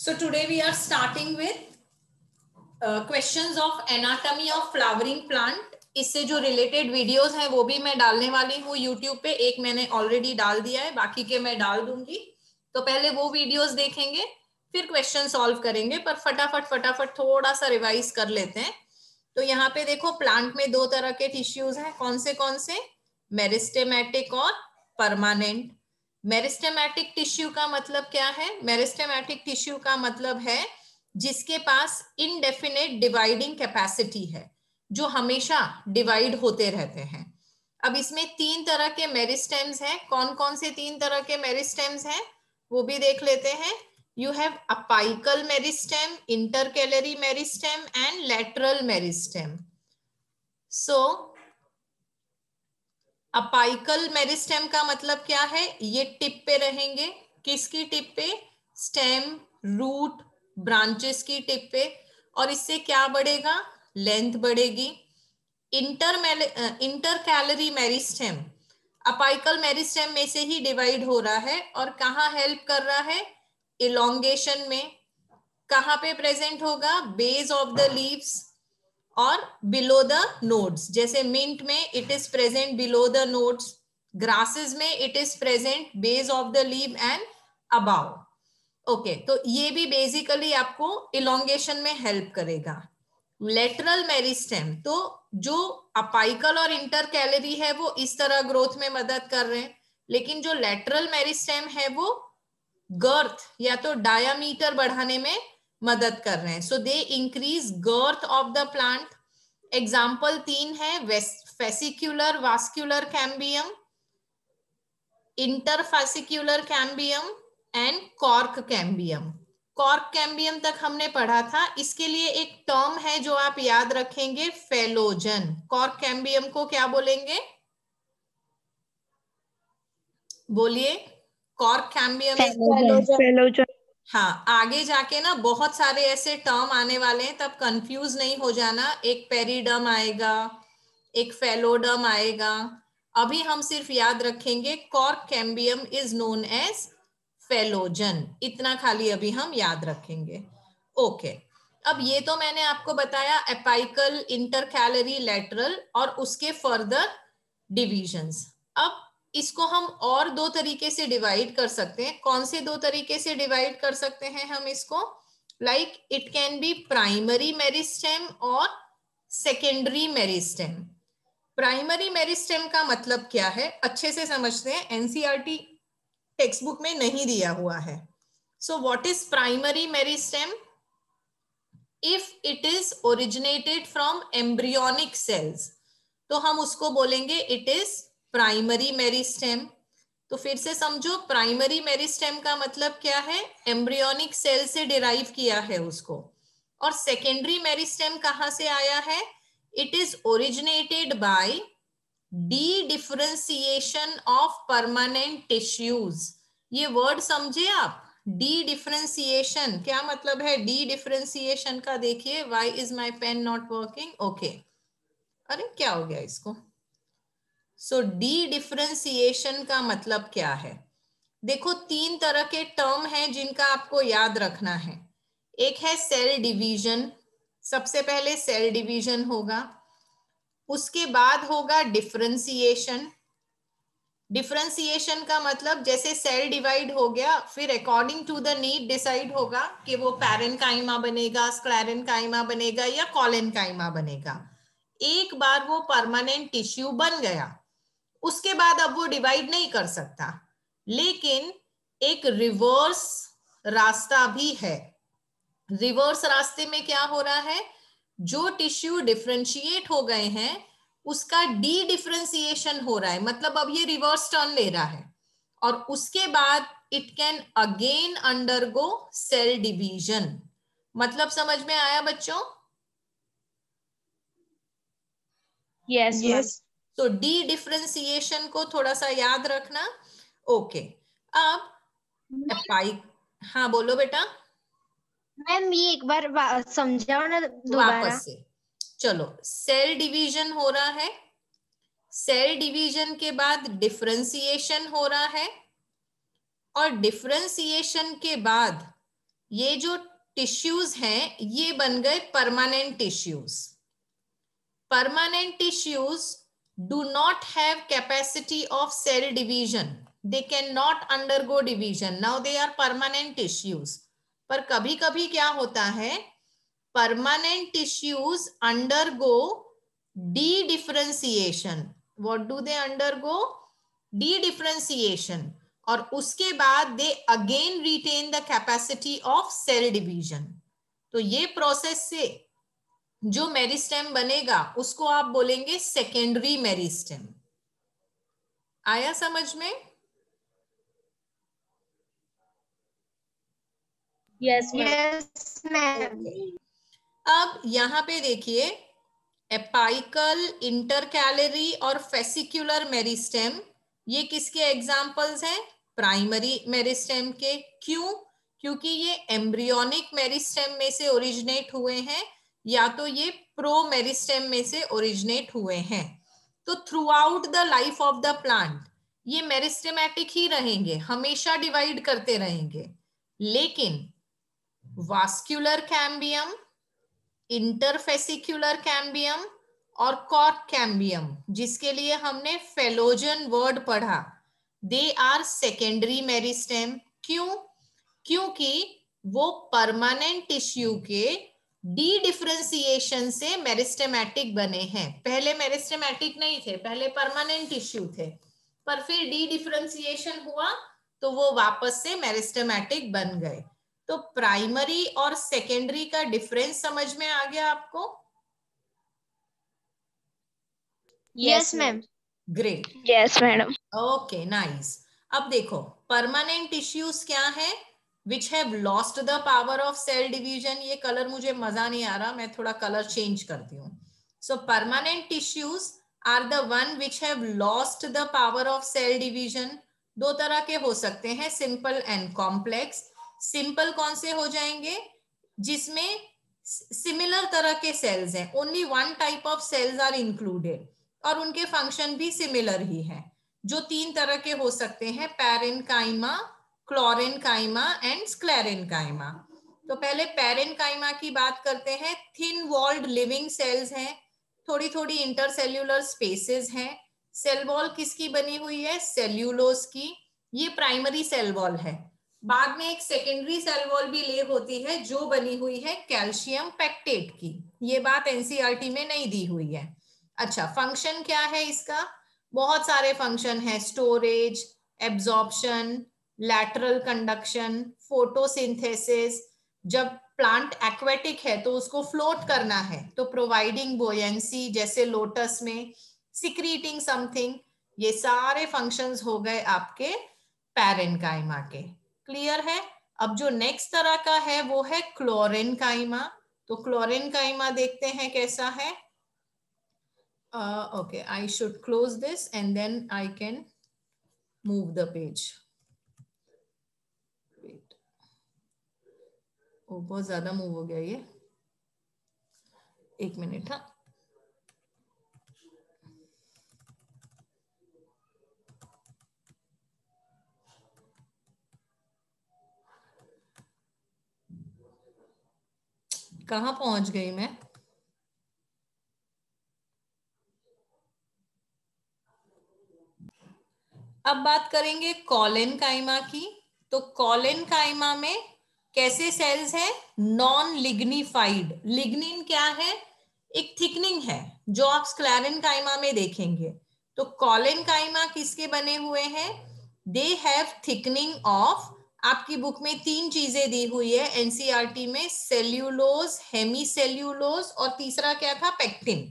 So today we are starting with questions of anatomy of flowering plant. इससे जो related videos हैं वो भी मैं डालने वाली हूँ यूट्यूब पे। एक मैंने ऑलरेडी डाल दिया है, बाकी के मैं डाल दूंगी। तो पहले वो वीडियोस देखेंगे, फिर क्वेश्चन सॉल्व करेंगे, पर फटाफट थोड़ा सा रिवाइज कर लेते हैं। तो यहाँ पे देखो, प्लांट में दो तरह के टिश्यूज हैं। कौन से? मेरिस्टेमेटिक और परमानेंट। मेरिस्टेमेटिक टिश्यू का मतलब क्या है? मेरिस्टेमेटिक टिश्यू का मतलब है जिसके पास इनडेफिनेट डिवाइडिंग कैपेसिटी है, जो हमेशा डिवाइड होते रहते हैं। अब इसमें तीन तरह के मेरिस्टेम्स हैं। कौन से तीन तरह के मेरिस्टेम्स हैं वो भी देख लेते हैं। You have apical meristem, intercalary meristem and lateral meristem. So, apical meristem का मतलब क्या है? ये टिप पे रहेंगे। किसकी टिप पे? स्टेम, रूट, ब्रांचेस की टिप पे। और इससे क्या बढ़ेगा? लेंथ बढ़ेगी। इंटरकैलरी मेरिस्टेम अपाइकल मेरिस्टेम में से ही डिवाइड हो रहा है और कहाँ हेल्प कर रहा है? इलोंगेशन में। कहाँ पे प्रेजेंट होगा? बेस ऑफ द लीव्स और बिलो द नोड्स। जैसे मिंट में it is present below the nodes, grasses में it is present base of the leave and above. Okay, तो ये भी बेसिकली आपको इलोंगेशन में हेल्प करेगा। लेटरल मेरिस्टेम, तो जो अपाइकल और इंटरकैलरी है वो इस तरह ग्रोथ में मदद कर रहे हैं, लेकिन जो लेटरल मेरिस्टेम है वो गर्थ या तो डायामीटर बढ़ाने में मदद कर रहे हैं। So they increase girth of the plant. Example तीन है, fascicular vascular cambium, interfascicular cambium and cork cambium. Cork cambium तक हमने पढ़ा था। इसके लिए एक टर्म है जो आप याद रखेंगे, फेलोजन। कॉर्क कैम्बियम को क्या बोलेंगे? बोलिए। Cork cambium phellogen. हाँ, आगे जाके ना बहुत सारे ऐसे टर्म आने वाले हैं, तब कंफ्यूज नहीं हो जाना। एक पेरिडम आएगा, एक फेलोडम आएगा। अभी हम सिर्फ याद रखेंगे cork cambium is known as phellogen, इतना खाली अभी हम याद रखेंगे। ओके, अब ये तो मैंने आपको बताया एपाइकल, इंटरकैलरी, लेटरल और उसके फर्दर डिविजन्स। अब इसको हम और दो तरीके से डिवाइड कर सकते हैं। कौन से दो तरीके से डिवाइड कर सकते हैं हम इसको? Like it can be primary meristem और सेकेंडरी मेरिस्टेम। प्राइमरी मेरिस्टेम का मतलब क्या है, अच्छे से समझते हैं। एनसीईआरटी टेक्स्ट बुक में नहीं दिया हुआ है। So what is primary meristem? If it is originated from embryonic cells तो हम उसको बोलेंगे इट इज प्राइमरी मेरिस्टेम। तो फिर से समझो, प्राइमरी मेरिस्टेम का मतलब क्या है? एम्ब्रियोनिक सेल से डिराइव किया है उसको। और सेकेंडरी मेरिस्टेम कहां से आया है? It is originated by de differentiation of permanent tissues. ये वर्ड समझे आप? डी डिफरेंशिएशन क्या मतलब है? डी डिफरेंशिएशन का देखिए, why is my pen not working? Okay, अरे क्या हो गया इसको? सो डी डिफरेंशिएशन का मतलब क्या है? देखो, तीन तरह के टर्म हैं जिनका आपको याद रखना है। एक है सेल डिवीजन। सबसे पहले सेल डिवीजन होगा, उसके बाद होगा डिफरेंशिएशन। डिफरेंशिएशन का मतलब जैसे सेल डिवाइड हो गया, फिर according to the need decide होगा कि वो पैरेन्काइमा बनेगा, स्क्लेरेन्काइमा बनेगा या कोलेन्काइमा बनेगा। एक बार वो परमानेंट टिश्यू बन गया, उसके बाद अब वो डिवाइड नहीं कर सकता। लेकिन एक रिवर्स रास्ता भी है। रिवर्स रास्ते में क्या हो रहा है? जो टिश्यू डिफरेंशिएट हो गए हैं उसका डी डिफरेंशिएशन हो रहा है, मतलब अब ये रिवर्स टर्न ले रहा है, और उसके बाद it can again undergo cell division. मतलब समझ में आया बच्चों? यस। तो डी डिफरेंशिएशन को थोड़ा सा याद रखना। ओके, अब हाँ बोलो बेटा। मैम ये एक बार समझाओ ना दोबारा। वापस से चलो, सेल डिवीजन हो रहा है, सेल डिवीजन के बाद डिफरेंशिएशन हो रहा है, और डिफरेंशिएशन के बाद ये जो टिश्यूज हैं ये बन गए permanent tissues. Permanent tissues do not have capacity of cell division. They cannot undergo division. Now they are permanent tissues. पर कभी कभी क्या होता है, permanent tissues undergo de-differentiation. What do they undergo? De-differentiation. और उसके बाद they again retain the capacity of cell division. तो ये प्रोसेस से जो मेरिस्टेम बनेगा उसको आप बोलेंगे सेकेंडरी मेरिस्टेम. आया समझ में? Yes ma'am. अब यहाँ पे देखिए, एपाइकल, इंटरकैलरी और फेसिकुलर मेरिस्टेम, ये किसके एग्जाम्पल्स हैं? प्राइमरी मेरिस्टेम के. क्यों? क्योंकि ये एम्ब्रियोनिक मेरिस्टेम में से ओरिजिनेट हुए हैं या तो ये प्रो मेरिस्टेम में से ओरिजिनेट हुए हैं. तो through out the life of the plant ये मेरिस्टेमेटिक ही रहेंगे, हमेशा डिवाइड करते रहेंगे. लेकिन वास्कुलर कैम्बियम, इंटरफेसिकुलर कैम्बियम और कॉर्क कैम्बियम, जिसके लिए हमने फेलोजन वर्ड पढ़ा, दे आर सेकेंडरी मेरिस्टेम. क्यों? क्योंकि वो परमानेंट टिश्यू के डी डिफरेंशिएशन से मेरिस्टेमेटिक बने हैं. पहले मेरिस्टेमेटिक नहीं थे, पहले परमानेंट टिश्यू थे, पर फिर डी डिफरेंशिएशन हुआ तो वो वापस से मेरिस्टेमेटिक बन गए. तो प्राइमरी और सेकेंडरी का डिफरेंस समझ में आ गया आपको? Yes ma'am. Great. Yes madam. Okay, nice. अब देखो, परमानेंट टिश्यूज क्या है? which have lost the power of cell division. ये कलर मुझे मजा नहीं आ रहा, मैं थोड़ा कलर चेंज करती हूँ. So permanent tissues are the one which have lost the power of cell division. दो तरह के हो सकते हैं, सिंपल एंड कॉम्प्लेक्स. सिंपल कौन से हो जाएंगे? जिसमें सिमिलर तरह के सेल्स हैं, only one type of cells are included और उनके फंक्शन भी सिमिलर ही है. जो तीन तरह के हो सकते हैं, पैरेनकाइमा, क्लोरेनकाइमा एंड स्क्लेरेनकाइमा. तो पहले पैरेनकाइमा की बात करते हैं. थिन वॉल्ड लिविंग सेल्स हैं, थोड़ी थोड़ी इंटरसेल्यूलर स्पेसेस हैं. सेल वॉल किसकी बनी हुई है? सेल्यूलोज की. ये प्राइमरी सेल वॉल है. बाद में एक सेकेंडरी सेल वॉल भी ले होती है जो बनी हुई है कैल्शियम पेक्टेट की. ये बात एनसीईआरटी में नहीं दी हुई है. अच्छा, फंक्शन क्या है इसका? बहुत सारे फंक्शन है. Storage, absorption, lateral conduction, photosynthesis. जब प्लांट एक्वेटिक है तो उसको फ्लोट करना है, तो प्रोवाइडिंग बोयंसी जैसे लोटस में, सिक्रीटिंग समथिंग, ये सारे फंक्शंस हो गए आपके पैरेनकाइमा के. क्लियर है? अब जो नेक्स्ट तरह का है वो है क्लोरेनकाइमा. तो क्लोरेनकाइमा देखते हैं कैसा है. Okay, I should close this and then I can move the page. Wait. Oh, बहुत ज्यादा मूव हो गया ये. एक मिनट. हाँ, कहाँ पहुंच गई मैं? अब बात करेंगे कॉलेनकाइमा की. तो कॉलेनकाइमा में कैसे सेल्स हैं? Non lignified. लिग्निन क्या है? एक थिकनिंग है जो आप स्क्लेरेनकाइमा में देखेंगे. तो कॉलेनकाइमा किसके बने हुए हैं? दे हैव थिकनिंग ऑफ, आपकी बुक में तीन चीजें दी हुई है एनसीईआरटी में, सेल्यूलोज, हेमीसेल्यूलोज और तीसरा क्या था? पेक्टिन.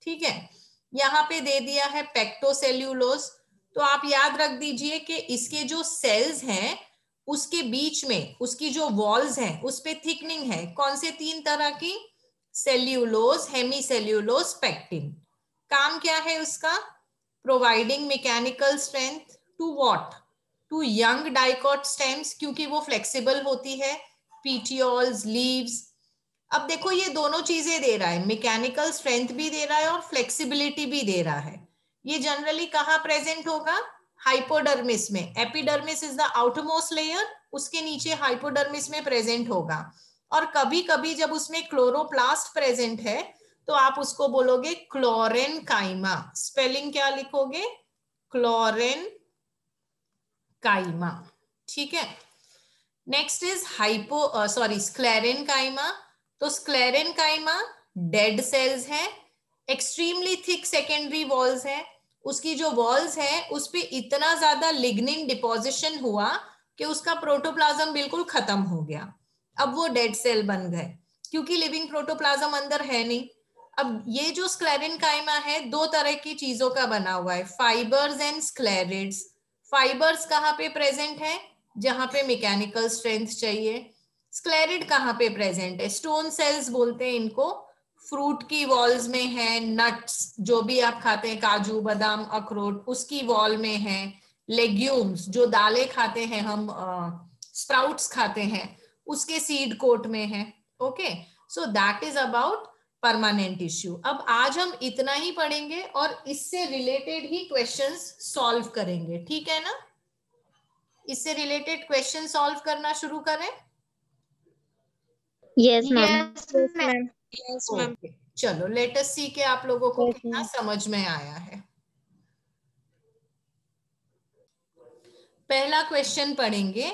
ठीक है, यहाँ पे दे दिया है पेक्टोसेल्यूलोज. तो आप याद रख दीजिए कि इसके जो सेल्स हैं उसके बीच में उसकी जो वॉल्स हैं उस पे थिकनिंग है. कौन से तीन तरह की? Cellulose, hemicellulose, pectin. काम क्या है उसका? Providing mechanical strength to what? To young dicot stems, क्योंकि वो फ्लेक्सिबल होती है. Petioles, leaves. अब देखो ये दोनों चीजें दे रहा है, मैकेनिकल स्ट्रेंथ भी दे रहा है और फ्लेक्सिबिलिटी भी दे रहा है. ये जनरली कहाँ प्रेजेंट होगा? हाइपोडर्मिस में, epidermis is the outermost layer, उसके नीचे हाइपोडर्मिस में प्रेजेंट होगा। और कभी कभी जब उसमें क्लोरोप्लास्ट प्रेजेंट है तो आप उसको बोलोगे क्लोरेनकाइमा। स्पेलिंग क्या लिखोगे? क्लोरेनकाइमा। ठीक है। Next is sclerenchyma. तो स्क्लेरेनकाइमा डेड सेल्स है, एक्सट्रीमली थिक सेकेंडरी वॉल्स है, उसकी जो वॉल्स है उस पे इतना ज्यादा लिग्निन डिपोजिशन हुआ कि उसका प्रोटोप्लाज्म बिल्कुल खत्म हो गया। अब वो डेड सेल बन गए क्योंकि लिविंग प्रोटोप्लाज्म अंदर है नहीं। अब ये जो स्क्लेरेनकाइमा है दो तरह की चीजों का बना हुआ है, फाइबर्स एंड स्क्लेरिड्स। फाइबर्स कहाँ पे प्रेजेंट है? जहां पे मैकेनिकल स्ट्रेंथ चाहिए। स्क्लेरिड कहाँ पे प्रेजेंट है? स्टोन सेल्स बोलते हैं इनको, फ्रूट की वॉल्स में है, नट्स जो भी आप खाते हैं, काजू बादाम अखरोट, उसकी वॉल में है, लेग्यूम्स जो दालें खाते हैं हम, स्प्राउट्स खाते हैं, उसके सीड कोट में है। Okay, so that is about permanent tissue. अब आज हम इतना ही पढ़ेंगे और इससे रिलेटेड ही क्वेश्चंस सॉल्व करेंगे, ठीक है ना? इससे रिलेटेड क्वेश्चन सॉल्व करना शुरू करें। Yes ma'am. Yes ma'am. Yes ma'am. Okay, चलो लेट अस सी के आप लोगों को Yes, कितना ma'am. समझ में आया है। पहला क्वेश्चन पढ़ेंगे,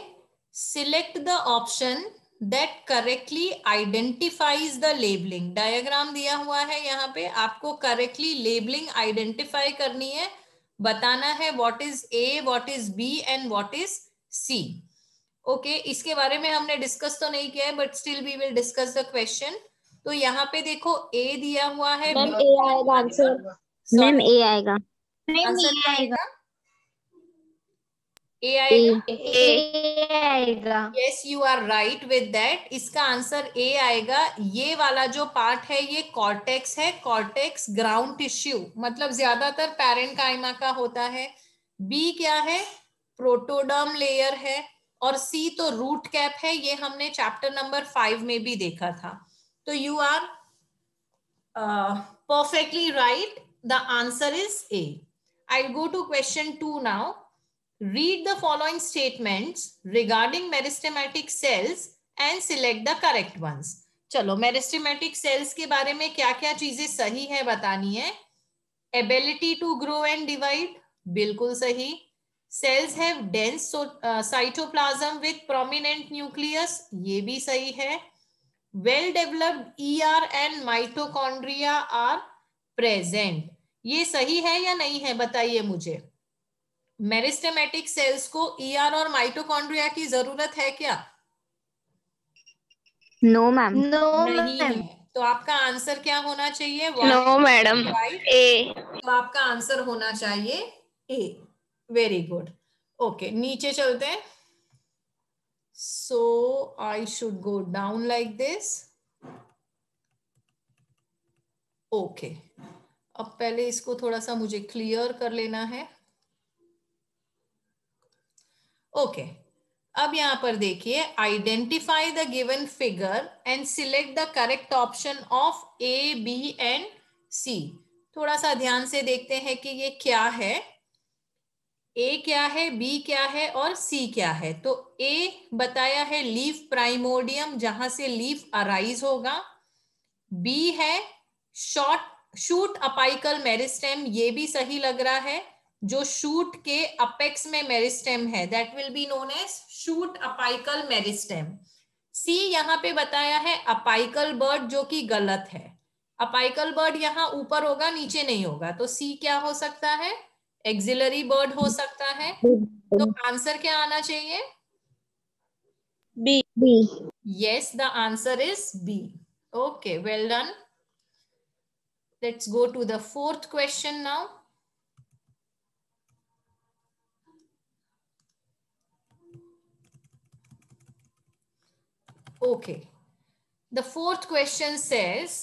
select the option that correctly identifies the labelling. Diagram दिया हुआ है यहाँ पे, आपको करेक्टली लेबलिंग आइडेंटिफाई करनी है, बताना है what is A, what is B and what is C. Okay, इसके बारे में हमने डिस्कस तो नहीं किया है but still we will discuss the question. तो यहाँ पे देखो ए दिया हुआ है, मैम ए आएगा आंसर। मैम ए आएगा। आंसर क्या आएगा? ए ए आएगा। आएगा। Yes, you are right with that. इसका आंसर ए आएगा। ये वाला जो पार्ट है ये कॉर्टेक्स है, कॉर्टेक्स ग्राउंड टिश्यू, मतलब ज्यादातर पैरेन्काइमा का होता है। बी क्या है? प्रोटोडर्म लेयर है। और सी तो रूट कैप है, ये हमने चैप्टर नंबर 5 में भी देखा था। तो you are perfectly right. The answer is A. I'll go to question 2 now. Read the following statements regarding meristematic cells and select the correct ones. चलो, मेरिस्टेमेटिक सेल्स के बारे में क्या क्या चीजें सही है बतानी है। Ability to grow and divide, बिल्कुल सही। Cells have dense cytoplasm with prominent nucleus, ये भी सही है। well developed ER and mitochondria are present, ये सही है या नहीं है बताइए मुझे। मेरिस्टेमेटिक सेल्स को ER और माइटोकॉन्ड्रिया की जरूरत है क्या? No ma'am. नहीं है। तो आपका आंसर क्या होना चाहिए? No madam, A. तो आपका आंसर होना चाहिए ए। Very good. ओके, नीचे चलते हैं। So I should go down like this. Okay, अब पहले इसको थोड़ा सा मुझे क्लियर कर लेना है। ओके, अब यहां पर देखिए, identify the given figure and select the correct option of A, B and C. थोड़ा सा ध्यान से देखते हैं कि ये क्या है। ए क्या है, बी क्या है और सी क्या है। तो ए बताया है लीफ प्राइमोडियम, जहां से लीफ अराइज होगा। बी है शूट अपाइकल मेरिस्टेम, ये भी सही लग रहा है। जो शूट के अपेक्स में मेरिस्टेम है that will be known as shoot apical meristem. See यहाँ पे बताया है अपाइकल बर्ड, जो कि गलत है। अपाइकल बर्ड यहाँ ऊपर होगा, नीचे नहीं होगा। तो सी क्या हो सकता है? एक्सिलरी बर्ड हो सकता है। तो आंसर क्या आना चाहिए? B. B. Yes, the answer is B. Okay, well done. Let's go to the fourth question now. Okay, the fourth question says,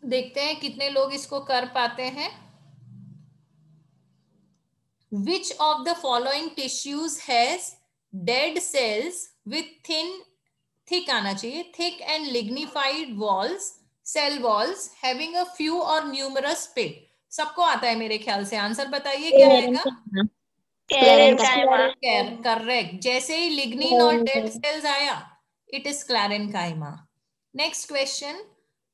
देखते हैं कितने लोग इसको कर पाते हैं। Which of the following tissues has dead cells with thick आना चाहिए, thick and lignified walls, cell walls having a few or numerous pit? सबको आता है मेरे ख्याल से। आंसर बताइए क्या आएगा? करेक्ट। जैसे ही लिग्निन और डेड सेल्स आया, it is sclerenchyma. Next question,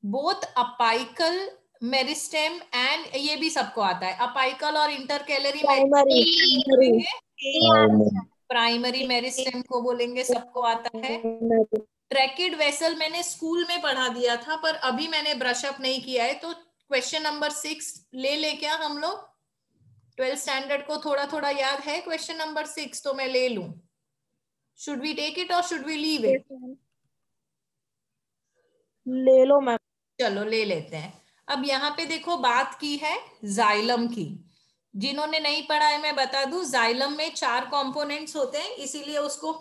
both apical meristem and, ये भी सबको आता है, अपाइकल और इंटरकैलरी प्राइमरी मेरिस्टेम को बोलेंगे, सबको आता है। ट्रैकिड वेसल मैंने स्कूल में पढ़ा दिया था, पर अभी मैंने ब्रश अप नहीं किया है, तो क्वेश्चन नंबर 6 ले क्या हम लोग? 12th स्टैंडर्ड को थोड़ा थोड़ा याद है क्वेश्चन नंबर 6, तो मैं ले लूं। शुड वी टेक इट और शुड वी लीव इट? ले लो मैम। चलो ले लेते हैं। अब यहाँ पे देखो, बात की है जाइलम की। जिन्होंने नहीं पढ़ा है मैं बता दूं, जाइलम में 4 कंपोनेंट्स होते हैं, इसीलिए उसको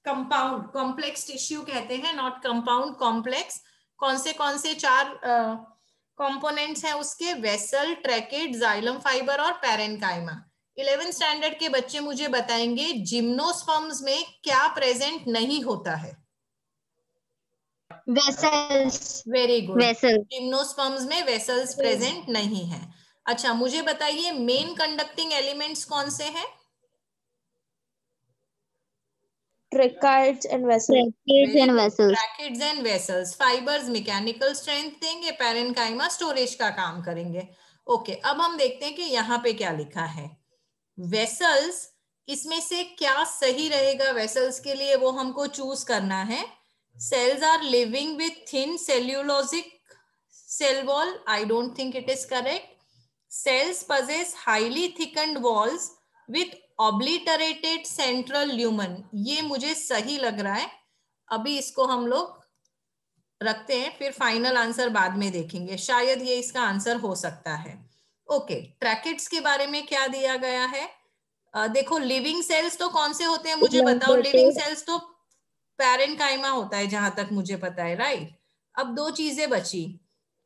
कंपाउंड कॉम्प्लेक्स टिश्यू कहते हैं, नॉट कंपाउंड, कॉम्प्लेक्स। कौन से 4 कंपोनेंट्स हैं उसके? वेसल, ट्रैकेड, जाइलम फाइबर और पैरेन्काइमा। 11th स्टैंडर्ड के बच्चे मुझे बताएंगे जिम्नोस्पर्म्स में क्या प्रेजेंट नहीं होता है? Vessels. Very good. Vessel. Gymnosperms में वेसल्स प्रेजेंट नहीं है। अच्छा, मुझे बताइए मेन कंडक्टिंग एलिमेंट्स कौन से हैं? Tracheids and vessels. Tracheids and vessels. Fibres mechanical strength देंगे, पैरेन्काइमा स्टोरेज का काम करेंगे। ओके, अब हम देखते हैं कि यहाँ पे क्या लिखा है। वेसल्स, इसमें से क्या सही रहेगा वेसल्स के लिए, वो हमको चूज करना है। Cells are living with thin cellulosic cell wall. I don't think it is correct. Cells possess highly thickened walls with obliterated central lumen. ये मुझे सही लग रहा है। अभी इसको हम लोग रखते हैं, फिर फाइनल आंसर बाद में देखेंगे, शायद ये इसका आंसर हो सकता है। ओके, ट्रैकेट्स के बारे में क्या दिया गया है? देखो, लिविंग सेल्स तो कौन से होते हैं मुझे बताओ? लिविंग सेल्स तो पैरेन्काइमा होता है जहां तक मुझे पता है, राइट। अब 2 चीजें बची।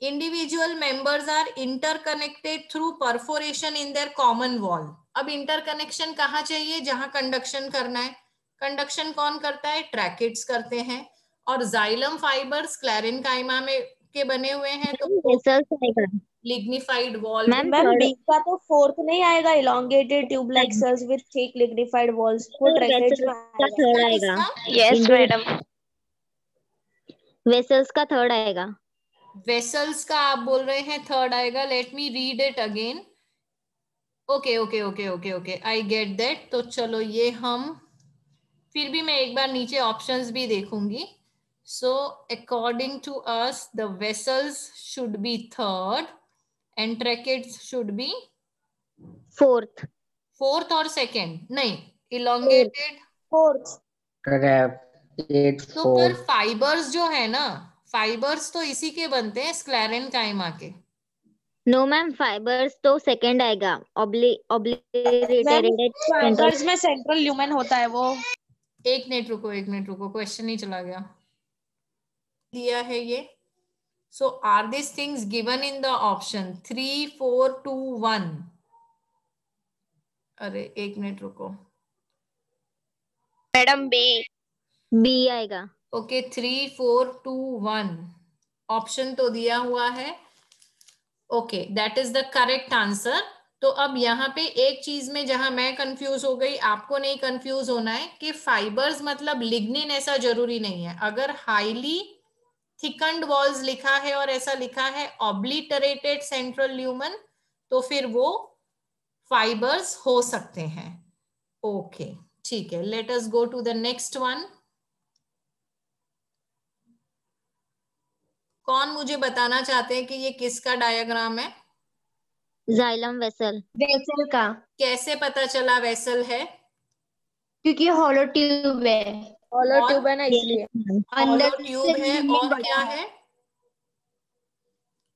Individual members are interconnected through perforation in their common wall. अब इंटरकनेक्शन कहाँ चाहिए? जहां कंडक्शन करना है। कंडक्शन कौन करता है? ट्रैकेट्स करते हैं। और जाइलम फाइबर्स स्क्लेरेन्काइमा में के बने हुए हैं, तो लिग्निफाइड वॉल। मैम बी का तो 4th नहीं आएगा, elongated tube like cells with thick lignified walls, वो ट्रैकेड्स में आएगा। यस मैडम, वेसल्स का 3rd आएगा। वेसल्स का आप बोल रहे हैं 3rd आएगा। Let me read it again. Okay okay okay okay okay, I get that. तो चलो ये हम, फिर भी मैं एक बार नीचे ऑप्शंस भी देखूंगी। So according to us the vessels should be 3rd and tracheids should be 4th। 4th और 2nd नहीं, इलोंगेटेड 4th। तो पर फाइबर्स जो है ना, फाइबर्स तो इसी के बनते हैं, स्क्लेरेन्काइमा के। नो मैम, फाइबर्स तो 2nd आएगा। ऑब्लिटरेटेड फाइबर्स में सेंट्रल ल्यूमेन होता है वो। एक मिनट रुको, क्वेश्चन ही चला गया। दिया है ये। So are this things given in the option 3, 4, 2, 1? अरे एक मिनट रुको मैडम बी आएगा। ओके, 3, 4, 2, 1 ऑप्शन तो दिया हुआ है। Okay, that is the correct answer. तो अब यहाँ पे एक चीज में जहां मैं कंफ्यूज हो गई, आपको नहीं कंफ्यूज होना है कि फाइबर्स मतलब लिग्निन ऐसा जरूरी नहीं है। अगर हाईली थिकन्ड वॉल्स लिखा है और ऐसा लिखा है ऑब्लिटरेटेड सेंट्रल ल्यूमन, तो फिर वो फाइबर्स हो सकते हैं। ओके, ठीक है, let us go to the next one. कौन मुझे बताना चाहते हैं कि ये किसका डायग्राम है? Xylem vessel. वेसल का। कैसे पता चला वेसल है? क्योंकि हॉलो ट्यूब है। हॉलो ट्यूब है ना, इसलिए। हॉलो ट्यूब है और क्या है?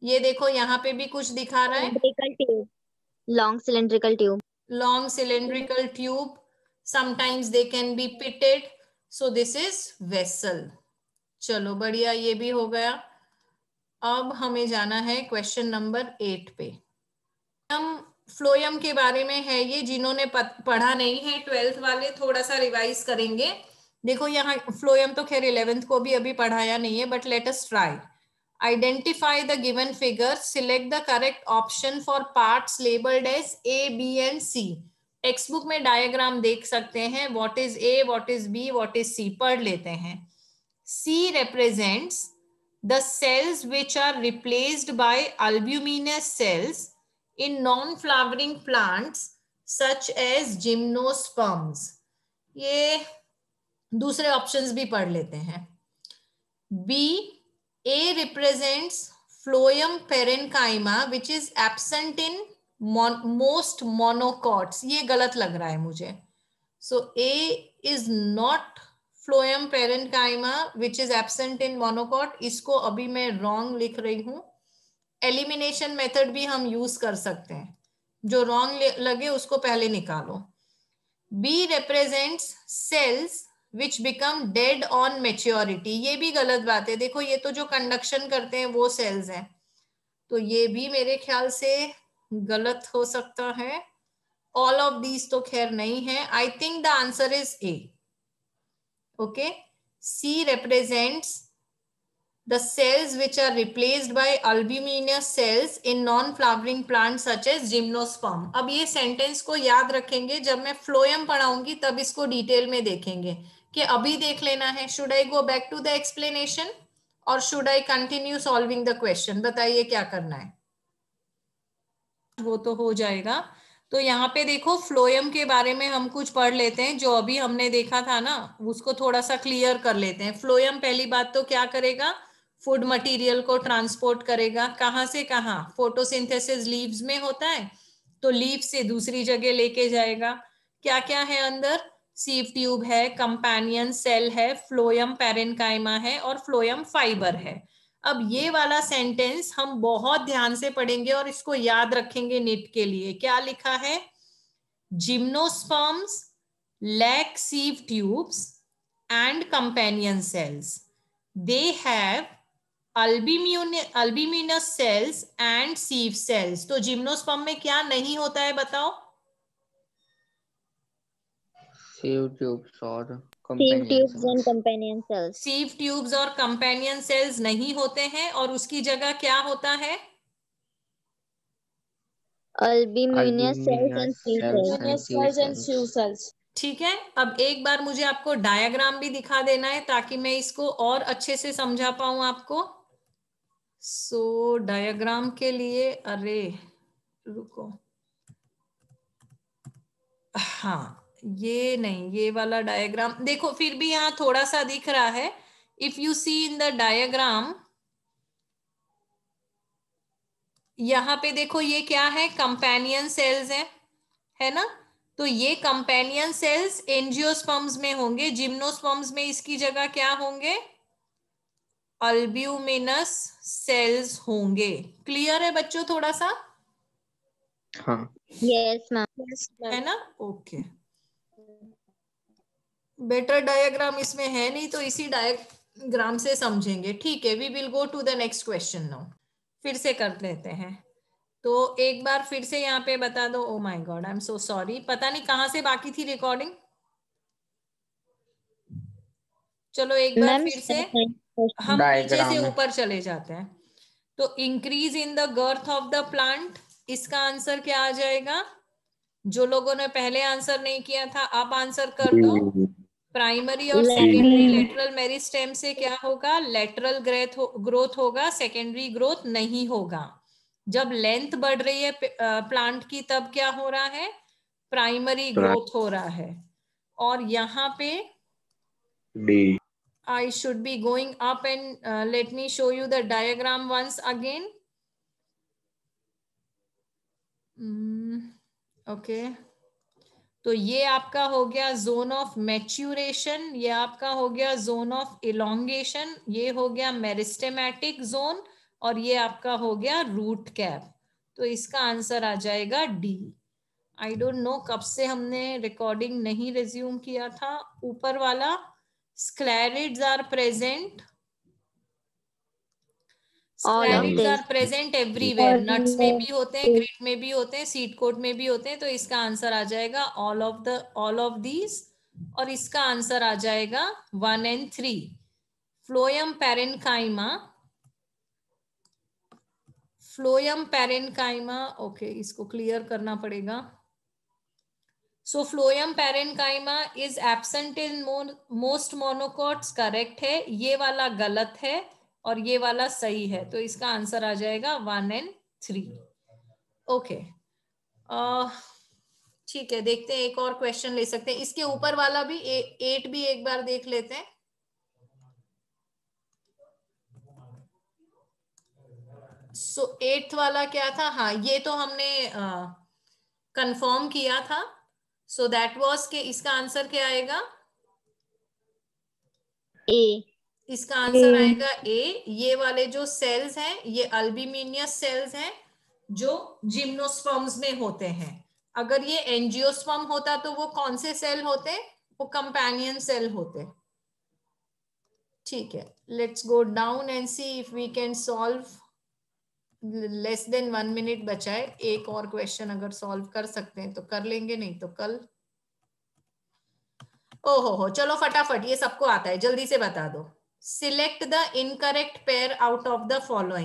ये देखो यहाँ पे भी कुछ दिखा रहा है, cylindrical tube, long cylindrical tube. long cylindrical tube, sometimes they can be pitted, so this is vessel। चलो बढ़िया, ये भी हो गया। अब हमें जाना है क्वेश्चन नंबर 8 पे। हम फ्लोएम के बारे में है ये, जिन्होंने पढ़ा नहीं है 12th वाले थोड़ा सा रिवाइज करेंगे। देखो यहाँ फ्लोएम तो खैर 11th को भी अभी पढ़ाया नहीं है, but let us try. Identify the given figure. Select the correct option for parts labeled as A, B and C. Text book में डायग्राम देख सकते हैं, what is A, what is B, what is C, पढ़ लेते हैं. सी represents the cells which are replaced by albuminous cells in non-flowering plants such as gymnosperms. ये दूसरे options भी पढ़ लेते हैं. B, A represents phloem parenchyma which is absent in most monocots. ये गलत लग रहा है मुझे. So A is not phloem parenchyma which is absent in monocot. इसको अभी मैं wrong लिख रही हूँ. एलिमिनेशन मेथड भी हम यूज कर सकते हैं, जो रॉन्ग लगे उसको पहले निकालो. B represents cells which become dead on maturity. ये भी गलत बात है. देखो ये तो जो कंडक्शन करते हैं वो सेल्स हैं, तो ये भी मेरे ख्याल से गलत हो सकता है. ऑल ऑफ दीज तो खैर नहीं है. I think the answer is a. Okay, C represents the cells which are replaced by albuminous cells in non-flowering plants such as gymnosperm. अब ये सेंटेंस को याद रखेंगे, जब मैं फ्लोएम पढ़ाऊंगी तब इसको डिटेल में देखेंगे, कि अभी देख लेना है. Should I go back to the explanation और should I continue solving the question? बताइए क्या करना है. वो तो हो जाएगा. तो यहाँ पे देखो फ्लोएम के बारे में हम कुछ पढ़ लेते हैं, जो अभी हमने देखा था ना उसको थोड़ा सा क्लियर कर लेते हैं. फ्लोएम पहली बात तो क्या करेगा, फूड मटेरियल को ट्रांसपोर्ट करेगा. कहाँ से कहाँ? फोटोसिंथेसिस लीव्स में होता है, तो लीव से दूसरी जगह लेके जाएगा. क्या क्या है अंदर? सीव ट्यूब है, कंपेनियन सेल है, फ्लोएम पैरेन्काइमा है और फ्लोएम फाइबर है. अब ये वाला सेंटेंस हम बहुत ध्यान से पढ़ेंगे और इसको याद रखेंगे नीट के लिए. क्या लिखा है? Gymnosperms lack sieve tubes and companion cells. They have albuminous cells and sieve cells. तो जिम्नोस्पर्म में क्या नहीं होता है बताओ? सीव ट्यूब्स और Sieve tubes and companion cells. Sieve tubes और कंपेनियन सेल्स नहीं होते हैं, और उसकी जगह क्या होता है? Albuminous cells and sieve cells. ठीक है. अब एक बार मुझे आपको डायग्राम भी दिखा देना है ताकि मैं इसको और अच्छे से समझा पाऊं आपको. सो डायग्राम के लिए, अरे रुको, हाँ ये नहीं, ये वाला डायग्राम देखो, फिर भी यहाँ थोड़ा सा दिख रहा है. If you see in the diagram, यहाँ पे देखो ये क्या है, कंपेनियन सेल्स है ना. तो ये कंपेनियन सेल्स एंजियोस्पर्म्स में होंगे, जिम्नोस्पर्म्स में इसकी जगह क्या होंगे? अल्ब्यूमिनस सेल्स होंगे. क्लियर है बच्चों थोड़ा सा? हाँ. Yes, ma'am. है ना. ओके, बेटर डायग्राम इसमें है नहीं, तो इसी डायग्राम से समझेंगे. ठीक है, we will go to the next question now. फिर से कर लेते हैं. तो एक बार फिर से यहाँ पे बता दो. Oh my God, I am so sorry, पता नहीं कहाँ से बाकी थी रिकॉर्डिंग. चलो एक बार फिर से हम नीचे से ऊपर चले जाते हैं. तो increase in the girth of the plant, इसका आंसर क्या आ जाएगा? जो लोगों ने पहले आंसर नहीं किया था आप आंसर कर दो. प्राइमरी और सेकेंडरी लेटरल मेरिस्टेम से क्या होगा? लेटरल ग्रोथ होगा, सेकेंडरी ग्रोथ नहीं होगा. जब लेंथ बढ़ रही है प्लांट की तब क्या हो रहा है? प्राइमरी ग्रोथ हो रहा है. और यहाँ पे I should be going up and let me show you the diagram once again. Okay. तो ये आपका हो गया जोन ऑफ मैच्यूरेशन, ये आपका हो गया जोन ऑफ इलोंगेशन, ये हो गया मेरिस्टेमेटिक जोन, और ये आपका हो गया रूट कैप. तो इसका आंसर आ जाएगा डी. आई डोंट नो कब से हमने रिकॉर्डिंग नहीं रिज्यूम किया था. ऊपर वाला, sclereids are present, sclereids are present everywhere. Nuts में भी होते हैं, ग्रिट में भी होते हैं, सीड कोट में भी होते हैं. तो इसका आंसर आ जाएगा ऑल ऑफ दीज, और इसका आंसर आ जाएगा 1 and 3. फ्लोएम पैरेन्काइमा, ओके, इसको क्लियर करना पड़ेगा. So phloem parenchyma is absent in most monocots, correct है। ये वाला गलत है और ये वाला सही है, तो इसका आंसर आ जाएगा 1 and 3। ओके, ठीक है, देखते हैं, एक और क्वेश्चन ले सकते हैं। इसके ऊपर वाला भी 8 भी एक बार देख लेते हैं। सो 8th वाला क्या था? हाँ, ये तो हमने कंफर्म किया था। सो दैट वाज के इसका आंसर क्या आएगा? A. इसका आंसर आएगा ए। ये वाले जो सेल्स हैं ये अल्बुमिनियस सेल्स हैं जो जिम्नोस्पर्म्स में होते हैं। अगर ये एंजियोस्पर्म होता तो वो कौन से सेल होते? वो कंपेनियन सेल होते। ठीक है, let's go down and see if we can solve. Less than 1 minute बचा है। एक और क्वेश्चन अगर सॉल्व कर सकते हैं तो कर लेंगे, नहीं तो कल। ओहो, चलो फटाफट, ये सबको आता है, जल्दी से बता दो। Select the incorrect pair out of the following.